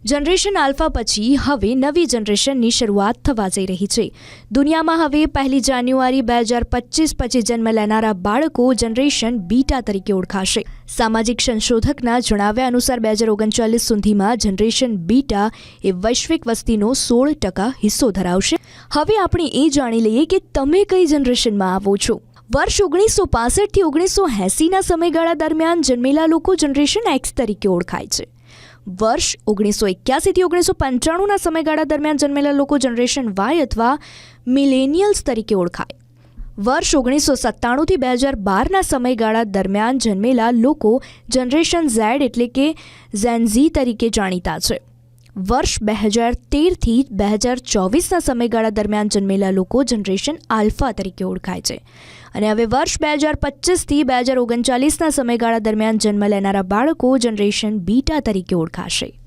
Generation alpha પછી હવે નવી જનરેશનની શરૂઆત થવા જઈ રહી છે. દુનિયામાં હવે 1 જાન્યુઆરી 2025 પછી જન્મ લેનારા બાળકો જનરેશન બીટા તરીકે ઓળખાશે. સામાજિક સંશોધકના જણાવ્યા અનુસાર 2039 સુધીમાં જનરેશન બીટા એ વૈશ્વિક વસ્તીનો 16% હિસ્સો ધરાવશે. હવે આપણે એ જાણી લઈએ કે તમે કઈ જનરેશનમાં આવો છો. વર્ષ 1965 થી 1980ના સમયગાળા દરમિયાન જન્મેલા લોકો જનરેશન એક્સ તરીકે ઓળખાય છે. વર્ષ 1981 થી 1995ના સમયગાળા દરમિયાન જન્મેલા લોકો જનરેશન વાય અથવા મિલેનિયલ્સ તરીકે ઓળખાય. વર્ષ 1997 થી 2012ના સમયગાળા દરમિયાન જન્મેલા લોકો જનરેશન ઝેડ એટલે કે ઝેન ઝી તરીકે જાણીતા છે. વર્ષ 2013 થી 2024ના સમયગાળા દરમિયાન જન્મેલા લોકો જનરેશન આલ્ફા તરીકે ઓળખાય છે. અને હવે વર્ષ 2025 થી 2039ના સમયગાળા દરમિયાન જન્મ લેનારા બાળકો જનરેશન બીટા તરીકે ઓળખાશે.